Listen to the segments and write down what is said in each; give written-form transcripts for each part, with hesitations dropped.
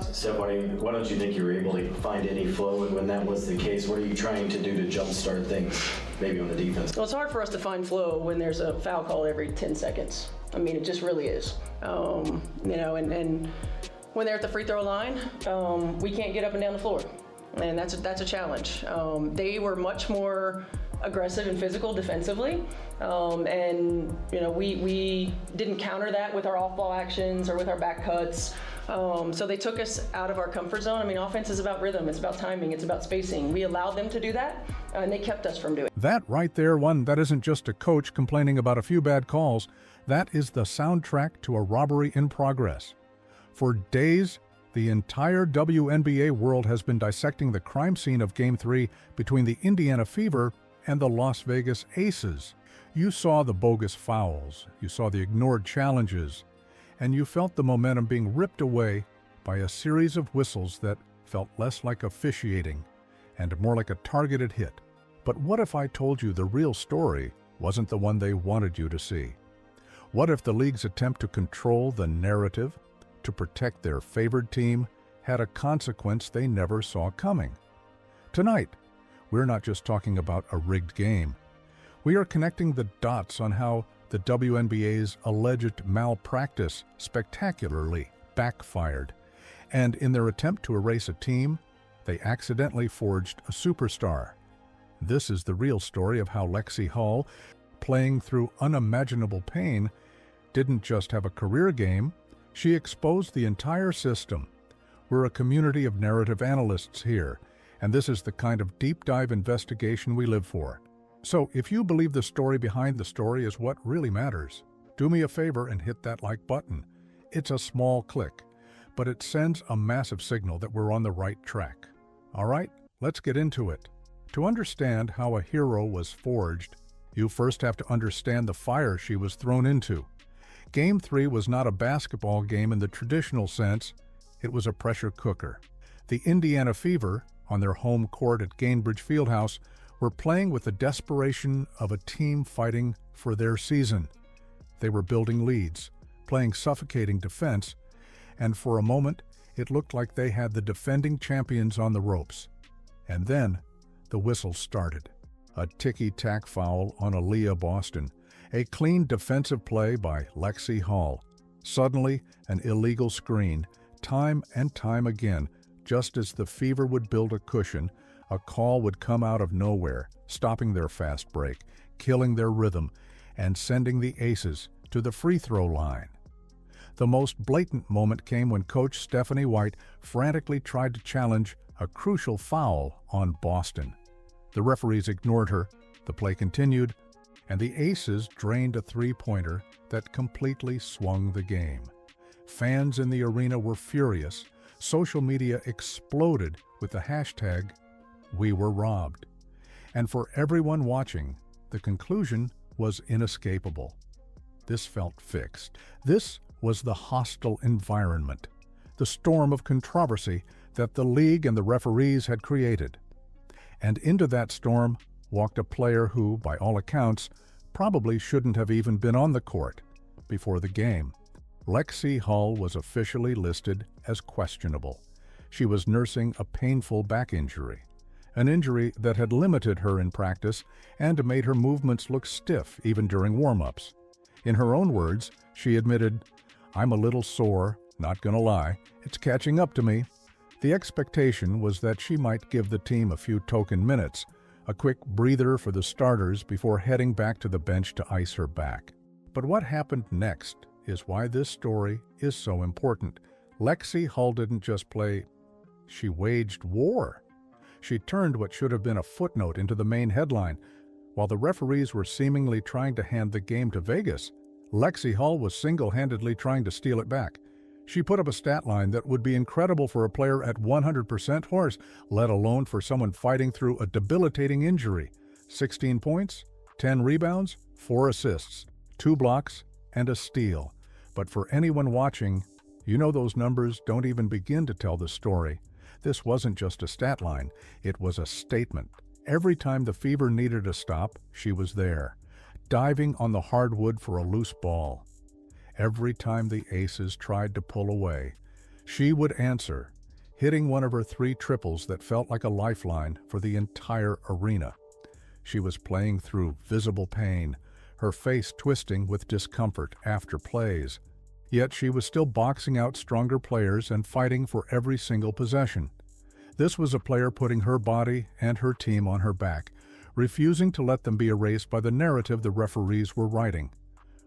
process. So why don't you think you were able to find any flow? And when that was the case, what are you trying to do to jumpstart things, maybe on the defense? Well, it's hard for us to find flow when there's a foul call every 10 seconds. I mean, it just really is. And when they're at the free throw line, we can't get up and down the floor. And that's a challenge. They were much more aggressive and physical defensively. We didn't counter that with our off-ball actions or with our back cuts. So they took us out of our comfort zone. I mean, offense is about rhythm, it's about timing, it's about spacing. We allowed them to do that, and they kept us from doing it. That right there, that isn't just a coach complaining about a few bad calls. That is the soundtrack to a robbery in progress. For days, the entire WNBA world has been dissecting the crime scene of Game 3 between the Indiana Fever and the Las Vegas Aces. You saw the bogus fouls, you saw the ignored challenges, and you felt the momentum being ripped away by a series of whistles that felt less like officiating and more like a targeted hit. But what if I told you the real story wasn't the one they wanted you to see? What if the league's attempt to control the narrative, to protect their favored team, had a consequence they never saw coming? Tonight, we're not just talking about a rigged game. We are connecting the dots on how the WNBA's alleged malpractice spectacularly backfired. And in their attempt to erase a team, they accidentally forged a superstar. This is the real story of how Lexie Hull, playing through unimaginable pain, didn't just have a career game, she exposed the entire system. We're a community of narrative analysts here, and this is the kind of deep dive investigation we live for. So if you believe the story behind the story is what really matters, do me a favor and hit that like button. It's a small click, but it sends a massive signal that we're on the right track. All right, let's get into it. To understand how a hero was forged, you first have to understand the fire she was thrown into. Game 3 was not a basketball game in the traditional sense, it was a pressure cooker. The Indiana Fever, on their home court at Gainbridge Fieldhouse, were playing with the desperation of a team fighting for their season. They were building leads, playing suffocating defense, and for a moment, it looked like they had the defending champions on the ropes. And then, the whistle started. A ticky-tack foul on Aaliyah Boston. A clean defensive play by Lexie Hull. Suddenly, an illegal screen. Time and time again, just as the Fever would build a cushion, a call would come out of nowhere, stopping their fast break, killing their rhythm, and sending the Aces to the free throw line. The most blatant moment came when Coach Stephanie White frantically tried to challenge a crucial foul on Boston. The referees ignored her, the play continued, and the Aces drained a three-pointer that completely swung the game. Fans in the arena were furious. Social media exploded with the hashtag #WeWereRobbed. And for everyone watching, the conclusion was inescapable. This felt fixed. This was the hostile environment, the storm of controversy that the league and the referees had created. And into that storm walked a player who, by all accounts, probably shouldn't have even been on the court before the game. Lexie Hull was officially listed as questionable. She was nursing a painful back injury, an injury that had limited her in practice and made her movements look stiff even during warm-ups. In her own words, she admitted, "I'm a little sore, not gonna lie, it's catching up to me." The expectation was that she might give the team a few token minutes, a quick breather for the starters before heading back to the bench to ice her back. But what happened next is why this story is so important. Lexie Hull didn't just play, she waged war. She turned what should have been a footnote into the main headline. While the referees were seemingly trying to hand the game to Vegas, Lexie Hull was single-handedly trying to steal it back. She put up a stat line that would be incredible for a player at 100% horse, let alone for someone fighting through a debilitating injury. 16 points, 10 rebounds, 4 assists, 2 blocks, and a steal. But for anyone watching, you know those numbers don't even begin to tell the story. This wasn't just a stat line, it was a statement. Every time the Fever needed a stop, she was there, diving on the hardwood for a loose ball. Every time the Aces tried to pull away, She would answer, hitting one of her 3 triples that felt like a lifeline for the entire arena. She was playing through visible pain, her face twisting with discomfort after plays. Yet she was still boxing out stronger players and fighting for every single possession. This was a player putting her body and her team on her back, refusing to let them be erased by the narrative the referees were writing.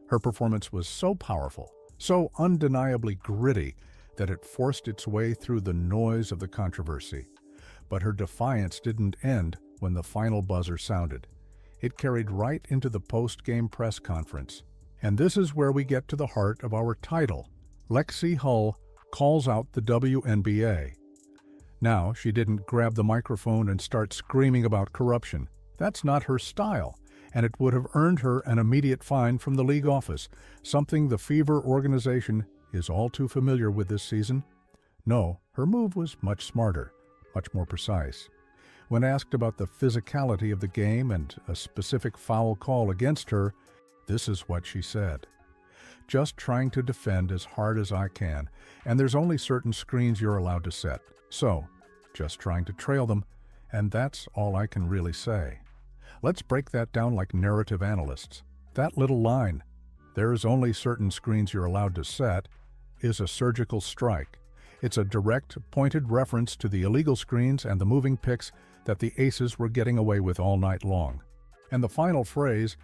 Her performance was so powerful, so undeniably gritty, that it forced its way through the noise of the controversy. But her defiance didn't end when the final buzzer sounded. It carried right into the post-game press conference. And this is where we get to the heart of our title. Lexie Hull calls out the WNBA. Now, she didn't grab the microphone and start screaming about corruption. That's not her style, and it would have earned her an immediate fine from the league office, something the Fever organization is all too familiar with this season. No, her move was much smarter, much more precise. When asked about the physicality of the game and a specific foul call against her, this is what she said. "Just trying to defend as hard as I can, and there's only certain screens you're allowed to set. So, just trying to trail them, and that's all I can really say." Let's break that down like narrative analysts. That little line, "There is only certain screens you're allowed to set," is a surgical strike. It's a direct, pointed reference to the illegal screens and the moving picks that the Aces were getting away with all night long. And the final phrase,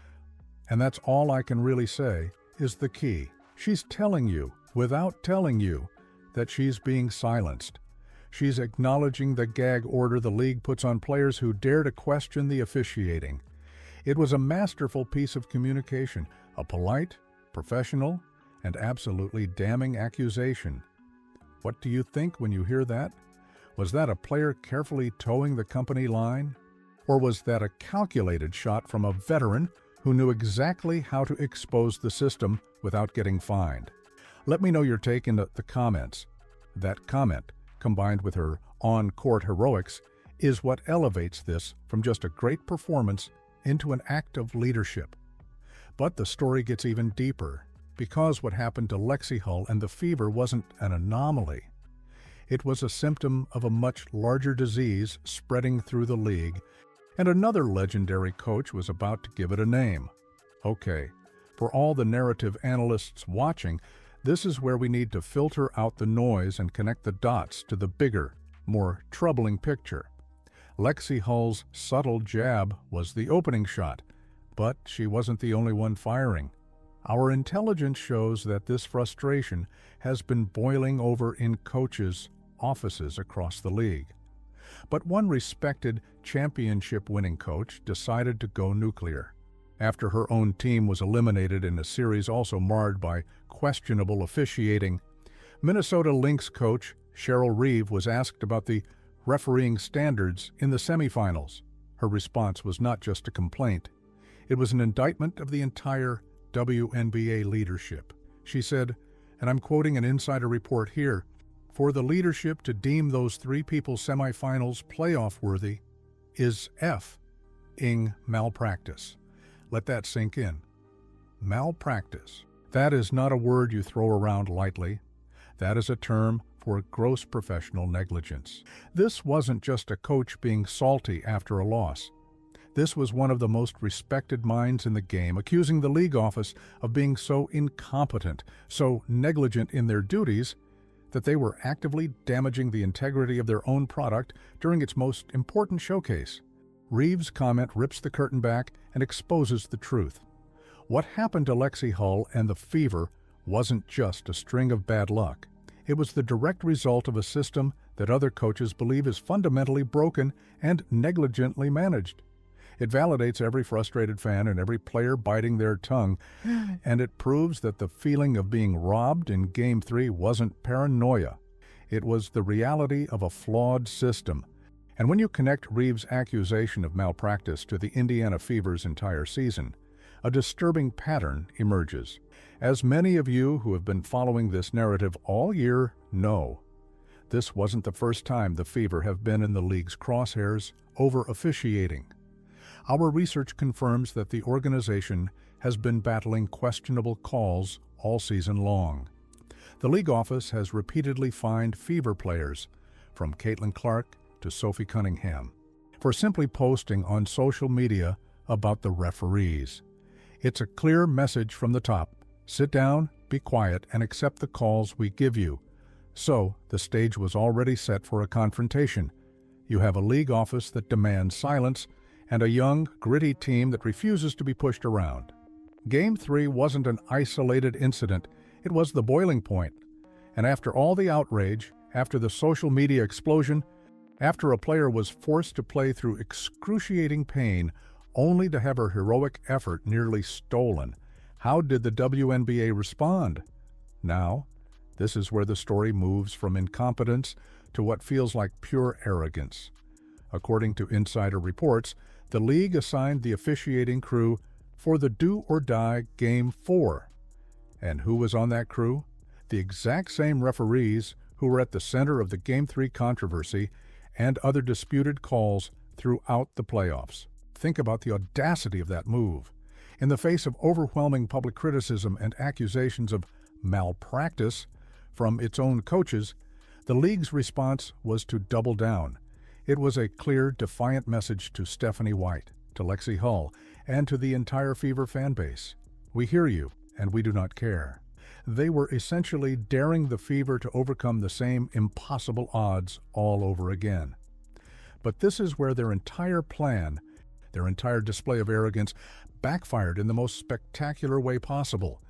"and that's all I can really say," is the key. She's telling you, without telling you, that she's being silenced. She's acknowledging the gag order the league puts on players who dare to question the officiating. It was a masterful piece of communication, a polite, professional, and absolutely damning accusation. What do you think when you hear that? Was that a player carefully towing the company line? Or was that a calculated shot from a veteran who knew exactly how to expose the system without getting fined? Let me know your take in the comments. That comment, combined with her on-court heroics, is what elevates this from just a great performance into an act of leadership. But the story gets even deeper, because what happened to Lexie Hull and the Fever wasn't an anomaly. It was a symptom of a much larger disease spreading through the league, and another legendary coach was about to give it a name. Okay, for all the narrative analysts watching, this is where we need to filter out the noise and connect the dots to the bigger, more troubling picture. Lexie Hull's subtle jab was the opening shot, but she wasn't the only one firing. Our intelligence shows that this frustration has been boiling over in coaches' offices across the league. But one respected championship-winning coach decided to go nuclear. After her own team was eliminated in a series also marred by questionable officiating, Minnesota Lynx coach Cheryl Reeve was asked about the refereeing standards in the semifinals. Her response was not just a complaint. It was an indictment of the entire WNBA leadership. She said, and I'm quoting an insider report here, "For the leadership to deem those 3 people semifinals playoff worthy is F-ing malpractice." Let that sink in. Malpractice. That is not a word you throw around lightly. That is a term for gross professional negligence. This wasn't just a coach being salty after a loss. This was one of the most respected minds in the game, accusing the league office of being so incompetent, so negligent in their duties, that they were actively damaging the integrity of their own product during its most important showcase. Reeve's comment rips the curtain back and exposes the truth. What happened to Lexie Hull and the Fever wasn't just a string of bad luck. It was the direct result of a system that other coaches believe is fundamentally broken and negligently managed. It validates every frustrated fan and every player biting their tongue, and it proves that the feeling of being robbed in Game 3 wasn't paranoia. It was the reality of a flawed system. And when you connect Reeve's accusation of malpractice to the Indiana Fever's entire season, a disturbing pattern emerges. As many of you who have been following this narrative all year know, this wasn't the first time the Fever have been in the league's crosshairs over officiating. Our research confirms that the organization has been battling questionable calls all season long. The league office has repeatedly fined Fever players, from Caitlin Clark to Sophie Cunningham, for simply posting on social media about the referees. It's a clear message from the top. Sit down, be quiet, and accept the calls we give you. So, the stage was already set for a confrontation. You have a league office that demands silence and a young, gritty team that refuses to be pushed around. Game 3 wasn't an isolated incident. It was the boiling point. And after all the outrage, after the social media explosion, after a player was forced to play through excruciating pain only to have her heroic effort nearly stolen, how did the WNBA respond? Now, this is where the story moves from incompetence to what feels like pure arrogance. According to insider reports, the league assigned the officiating crew for the do-or-die Game 4. And who was on that crew? The exact same referees who were at the center of the Game 3 controversy and other disputed calls throughout the playoffs. Think about the audacity of that move. In the face of overwhelming public criticism and accusations of malpractice from its own coaches, the league's response was to double down. It was a clear, defiant message to Stephanie White, to Lexie Hull, and to the entire Fever fan base. We hear you, and we do not care. They were essentially daring the Fever to overcome the same impossible odds all over again. But this is where their entire plan, their entire display of arrogance, backfired in the most spectacular way possible.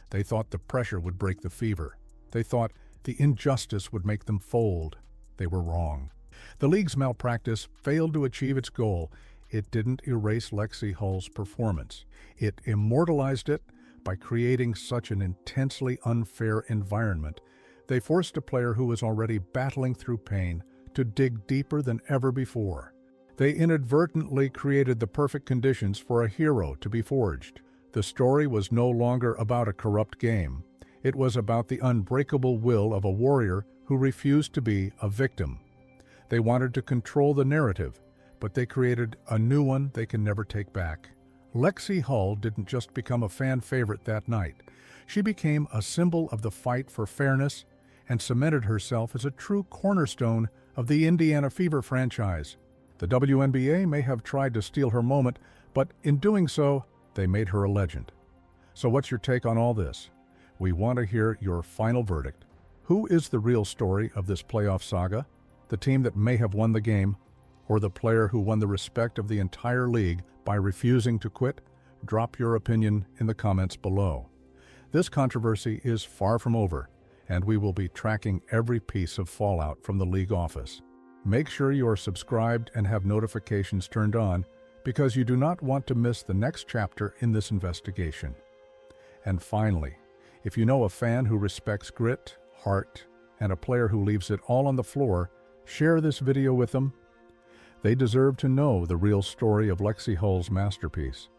They thought the pressure would break the Fever. They thought the injustice would make them fold. They were wrong. The league's malpractice failed to achieve its goal. It didn't erase Lexie Hull's performance. It immortalized it by creating such an intensely unfair environment. They forced a player who was already battling through pain to dig deeper than ever before. They inadvertently created the perfect conditions for a hero to be forged. The story was no longer about a corrupt game. It was about the unbreakable will of a warrior who refused to be a victim. They wanted to control the narrative, but they created a new one they can never take back. Lexie Hull didn't just become a fan favorite that night. She became a symbol of the fight for fairness and cemented herself as a true cornerstone of the Indiana Fever franchise. The WNBA may have tried to steal her moment, but in doing so, they made her a legend. So what's your take on all this? We want to hear your final verdict. Who is the real story of this playoff saga? The team that may have won the game, or the player who won the respect of the entire league by refusing to quit? Drop your opinion in the comments below. This controversy is far from over, and we will be tracking every piece of fallout from the league office. Make sure you are subscribed and have notifications turned on, because you do not want to miss the next chapter in this investigation. And finally, if you know a fan who respects grit, heart, and a player who leaves it all on the floor, share this video with them. They deserve to know the real story of Lexie Hull's masterpiece.